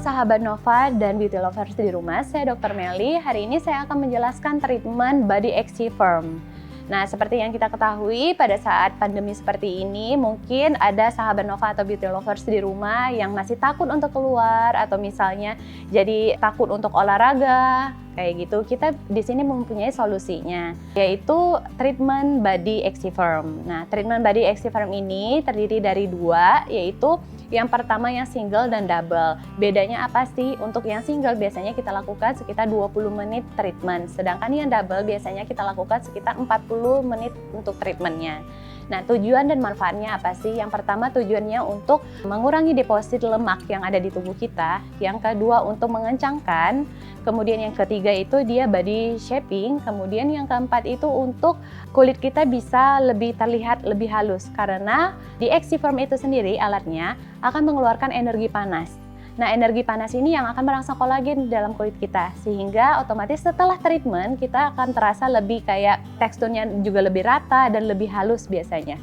sahabat Nova dan beauty lovers di rumah, saya Dr. Melly. Hari ini saya akan menjelaskan treatment Body Exifirm. Nah, seperti yang kita ketahui pada saat pandemi seperti ini, mungkin ada sahabat Nova atau beauty lovers di rumah yang masih takut untuk keluar atau misalnya jadi takut untuk olahraga, kayak gitu. Kita di sini mempunyai solusinya, yaitu treatment Body Exifirm. Nah, treatment Body Exifirm ini terdiri dari dua, yaitu yang pertama yang single dan double. Bedanya apa sih? Untuk yang single biasanya kita lakukan sekitar 20 menit treatment. Sedangkan yang double biasanya kita lakukan sekitar 40 menit untuk treatmentnya. Nah, tujuan dan manfaatnya apa sih? Yang pertama tujuannya untuk mengurangi deposit lemak yang ada di tubuh kita. Yang kedua untuk mengencangkan. Kemudian yang ketiga itu dia body shaping. Kemudian yang keempat itu untuk kulit kita bisa lebih terlihat lebih halus. Karena di Exifirm itu sendiri alatnya akan mengeluarkan energi panas. Nah, energi panas ini yang akan merangsang kolagen dalam kulit kita, sehingga otomatis setelah treatment kita akan terasa lebih kayak teksturnya juga lebih rata dan lebih halus biasanya.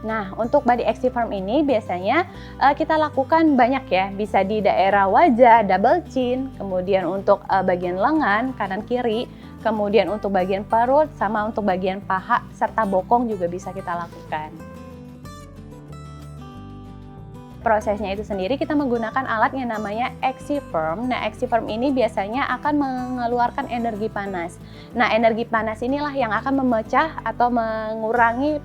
Nah, untuk Body Exifirm ini biasanya kita lakukan banyak ya, bisa di daerah wajah, double chin, kemudian untuk bagian lengan kanan kiri, kemudian untuk bagian perut, sama untuk bagian paha serta bokong juga bisa kita lakukan. Prosesnya itu sendiri kita menggunakan alat yang namanya Exifirm. Nah, Exifirm ini biasanya akan mengeluarkan energi panas. Nah, energi panas inilah yang akan memecah atau mengurangi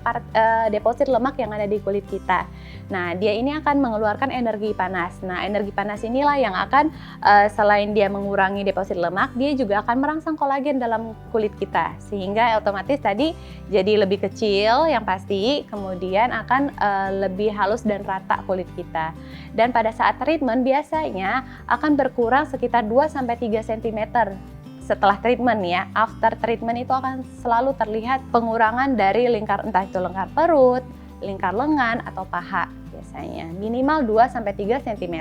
deposit lemak yang ada di kulit kita. Nah, dia ini akan mengeluarkan energi panas. Nah, energi panas inilah yang akan selain dia mengurangi deposit lemak, dia juga akan merangsang kolagen dalam kulit kita. Sehingga otomatis tadi jadi lebih kecil yang pasti, kemudian akan lebih halus dan rata kulit kita. Dan pada saat treatment biasanya akan berkurang sekitar 2-3 cm setelah treatment ya. After treatment itu akan selalu terlihat pengurangan dari lingkar, entah itu lingkar perut, lingkar lengan atau paha biasanya. Minimal 2-3 cm.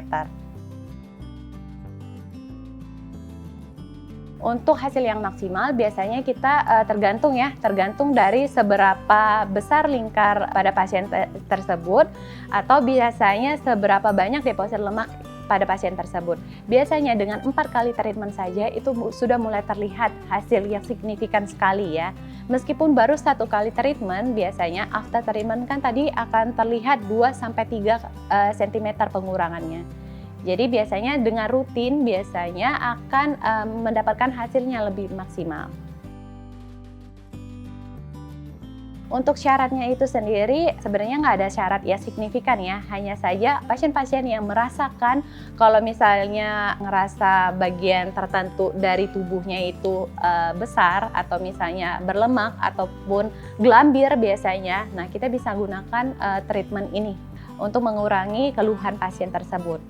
Untuk hasil yang maksimal biasanya kita tergantung dari seberapa besar lingkar pada pasien tersebut atau biasanya seberapa banyak deposit lemak pada pasien tersebut. Biasanya dengan 4 kali treatment saja itu sudah mulai terlihat hasil yang signifikan sekali ya. Meskipun baru 1 kali treatment, biasanya after treatment kan tadi akan terlihat 2-3 cm pengurangannya. Jadi biasanya dengan rutin biasanya akan mendapatkan hasilnya lebih maksimal. Untuk syaratnya itu sendiri sebenarnya nggak ada syarat ya signifikan ya. Hanya saja pasien-pasien yang merasakan kalau misalnya ngerasa bagian tertentu dari tubuhnya itu besar atau misalnya berlemak ataupun gelambir biasanya. Nah, kita bisa gunakan treatment ini untuk mengurangi keluhan pasien tersebut.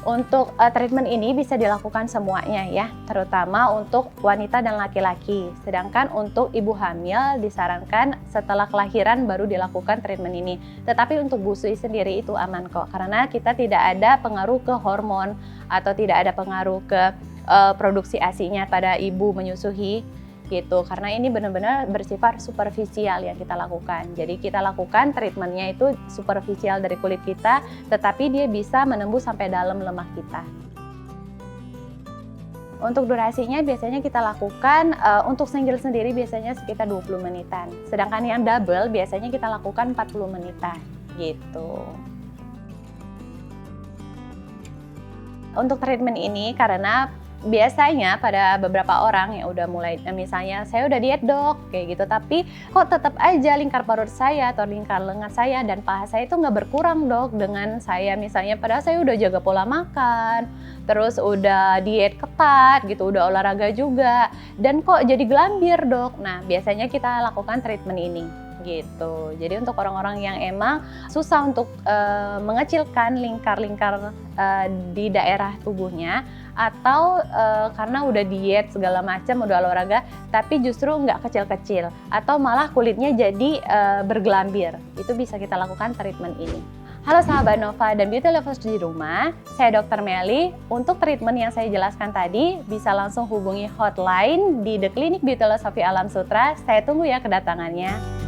Untuk treatment ini bisa dilakukan semuanya ya, terutama untuk wanita dan laki-laki. Sedangkan untuk ibu hamil disarankan setelah kelahiran baru dilakukan treatment ini. Tetapi untuk busui sendiri itu aman kok, karena kita tidak ada pengaruh ke hormon atau tidak ada pengaruh ke produksi ASI-nya pada ibu menyusui. Gitu, karena ini benar-benar bersifat superficial yang kita lakukan. Jadi kita lakukan treatmentnya itu superficial dari kulit kita, tetapi dia bisa menembus sampai dalam lemak kita. Untuk durasinya biasanya kita lakukan untuk single sendiri biasanya sekitar 20 menitan. Sedangkan yang double biasanya kita lakukan 40 menitan gitu. Untuk treatment ini karena biasanya pada beberapa orang yang udah mulai misalnya saya udah diet dok kayak gitu, tapi kok tetap aja lingkar perut saya atau lingkar lengan saya dan paha saya itu nggak berkurang dok dengan saya misalnya, padahal saya udah jaga pola makan, terus udah diet ketat gitu, udah olahraga juga, dan kok jadi gelambir dok. Nah, biasanya kita lakukan treatment ini gitu. Jadi untuk orang-orang yang emang susah untuk mengecilkan lingkar-lingkar di daerah tubuhnya, atau karena udah diet segala macam, udah olahraga, tapi justru nggak kecil-kecil, atau malah kulitnya jadi bergelambir, itu bisa kita lakukan treatment ini. Halo sahabat Nova dan beauty lovers di rumah, saya Dr. Melly. Untuk treatment yang saya jelaskan tadi, bisa langsung hubungi hotline di The Clinic Beauty Philosophy Alam Sutra. Saya tunggu ya kedatangannya.